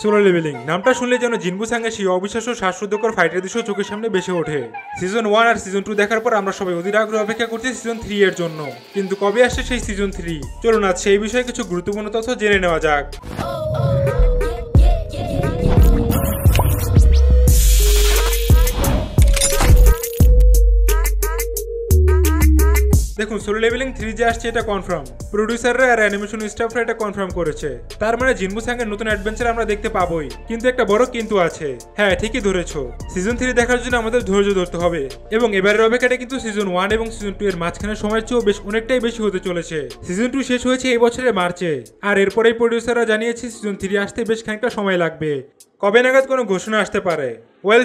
Solo leveling নামটা শুনলে যেন জিনবু সাঙ্গের সেই অবিশ্বাস্য শ্বাসরুদ্ধকর ফাইটের দৃশ্য চোখের সামনে ভেসে ওঠে। সিজন 1 আর সিজন 2 দেখার পর আমরা সবাই অধীর আগ্রহে অপেক্ষা করছি সিজন 3 এর জন্য। কিন্তু কবে আসছে সেই সিজন 3? চলুন আজ সেই বিষয়ে কিছু গুরুত্বপূর্ণ তথ্য জেনে নেওয়া যাক। দেখুন, সোলো লেভেলিং 3 যে আসছে এটা কনফার্ম। প্রোডিউসাররা আর অ্যানিমেশন স্টাফরা এটা কনফার্ম করেছে। তার মানে জিনবু সাঙ্গের নতুন অ্যাডভেঞ্চার আমরা দেখতে পাবোই। কিন্তু একটা বড় কিন্তু আছে। হ্যাঁ, ঠিকই ধরেছো, সিজন 3 দেখার জন্য আমাদের ধৈর্য ধরতে হবে। এবং এবারের অপেক্ষাটা কিন্তু সিজন 1 এবং সিজন 2 এর মাঝখানে সময়ের চেয়েও অনেকটাই বেশি হতে চলেছে। সিজন 2 শেষ হয়েছে এই বছরের মার্চে, আর এরপরেই প্রোডিউসাররা জানিয়েছে সিজন 3 আসতে বেশ খানিকটা সময় লাগবে। কবে নাগাদ কোনো ঘোষণা আসতে পারে?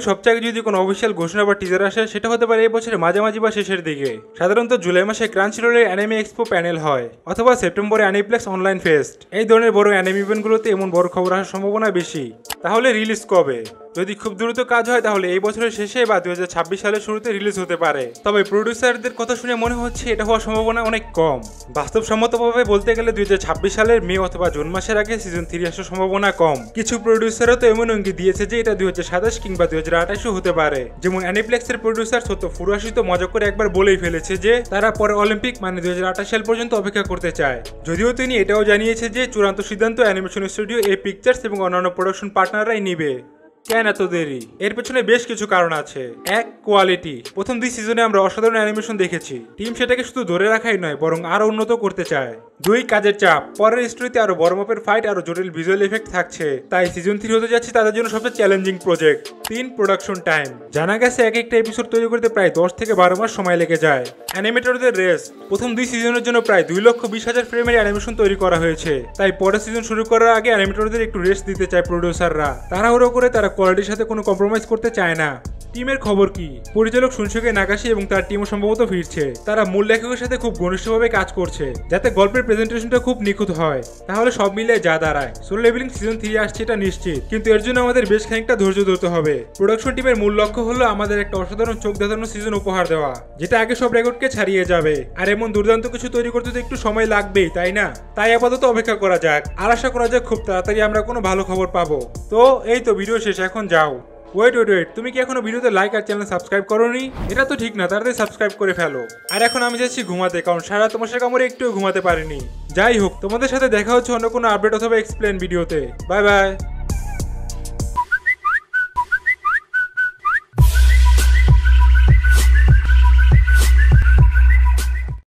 সবচেয়ে যদি কোনো অফিসিয়াল ঘোষণা বা টিজার আসে সেটা হতে পারে এই বছরের মাঝামাঝি বা শেষের দিকে। সাধারণত জুলাই মাসে ক্রাঞ্চিরোলের অ্যানিমে এক্সপো প্যানেল হয়, অথবা সেপ্টেম্বরে অ্যানিপ্লেক্স অনলাইন ফেস্ট। এই ধরনের বড় অ্যানিমে ইভেন্টগুলোতে এমন বড় খবর আসার সম্ভাবনা বেশি। তাহলে রিলিজ কবে? যদি খুব দ্রুত কাজ হয় তাহলে এই বছরের শেষে বা 2026 সালের শুরুতে রিলিজ হতে পারে। তবে প্রোডিউসারদের কথা শুনে মনে হচ্ছে এটা হওয়ার সম্ভাবনা অনেক কম। বাস্তবসম্মতভাবে বলতে গেলে 2026 সালের মে অথবা জুন মাসের আগে সিজন 3 আসার সম্ভাবনা কম। কিছু প্রোডিউসারও তো এমন ইঙ্গিত দিয়েছে যে এটা 2027 কিংবা 2028 হতে পারে। যেমন অ্যানিপ্লেক্সের প্রোডিউসার সত্য ফুরাশি তো মজা করে একবার বলেই ফেলেছে যে তারা পরে অলিম্পিক মানে 2028 সাল পর্যন্ত অপেক্ষা করতে চায়। যদিও তিনি এটাও জানিয়েছে যে চূড়ান্ত সিদ্ধান্ত অ্যানিমেশন স্টুডিও এ পিকচার্স এবং অন্যান্য প্রোডাকশন পার্টনাররাই নিবে। কেন এত দেরি? এর পেছনে বেশ কিছু কারণ আছে। এক, কোয়ালিটি। প্রথম 2 সিজনে আমরা অসাধারণ অ্যানিমেশন দেখেছি। টিম সেটাকে শুধু ধরে রাখাই নয়, বরং আরো উন্নত করতে চায়। 2, কাজের চাপ। পরের স্টোরিতে আরো বড় মাপের ফাইট, আরো জটিল ভিজুয়াল এফেক্ট থাকছে, তাই সিজন 3 হতে যাচ্ছে তাদের জন্য সবচেয়ে চ্যালেঞ্জিং প্রজেক্ট। 3, production time. জানা গেছে এক একটা এপিসোড তৈরি করতে প্রায় 10 থেকে 12 মাস সময় লেগে যায়। অ্যানিমেটরদের রেস্ট। প্রথম 2 সিজনের জন্য প্রায় 2,20,000 ফ্রেমের অ্যানিমেশন তৈরি করা হয়েছে, তাই পরের সিজন শুরু করার আগে অ্যানিমেটরদের একটু রেস্ট দিতে চায় প্রোডিউসাররা। তাড়াহুড়ো করে তারা কোয়ালিটির সাথে কোনো কম্প্রোমাইজ করতে চায় না। টিমের খবর কি? পরিচালক শুনশোকে নাগাশি এবং তার টিমও সম্ভবত ফিরছে। তারা মূল লেখকের সাথে খুব ঘনিষ্ঠভাবে কাজ করছে যাতে গল্পের প্রেজেন্টেশনটা খুব নিখুঁত হয়। তাহলে সব মিলিয়ে যা দাঁড়ায়, সোলো লেভেলিং সিজন 3 আসছে এটা নিশ্চিত। কিন্তু এর জন্য আমাদের বেশ খানিকটা ধৈর্য ধরতে হবে। প্রোডাকশন টিমের মূল লক্ষ্য হলো আমাদের একটা অসাধারণ চোখ ধাঁধানো সিজন উপহার দেওয়া, যেটা আগে সব রেকর্ডকে ছাড়িয়ে যাবে। আর এমন দুর্দান্ত কিছু তৈরি করতে তো একটু সময় লাগবেই, তাই না? তাই আপাতত অপেক্ষা করা যাক, আর আশা করা যাক খুব তাড়াতাড়ি আমরা কোনো ভালো খবর পাবো। তো এই তো ভিডিও শেষ, এখন যাও। ওয়েট, তুমি কি এখনো ভিডিওতে লাইক আর চ্যানেল সাবস্ক্রাইব করোনি? এটা তো ঠিক না, তাড়াতাড়ি সাবস্ক্রাইব করে ফেলো। আর এখন আমি যাচ্ছি ঘুমাতে, কারণ সারা তোমার সাথে কামড়ে একটুও ঘুমাতে পারিনি। যাই হোক, তোমাদের সাথে দেখা হচ্ছে অন্য কোনো আপডেট অথবা এক্সপ্লেন ভিডিওতে। Bye bye.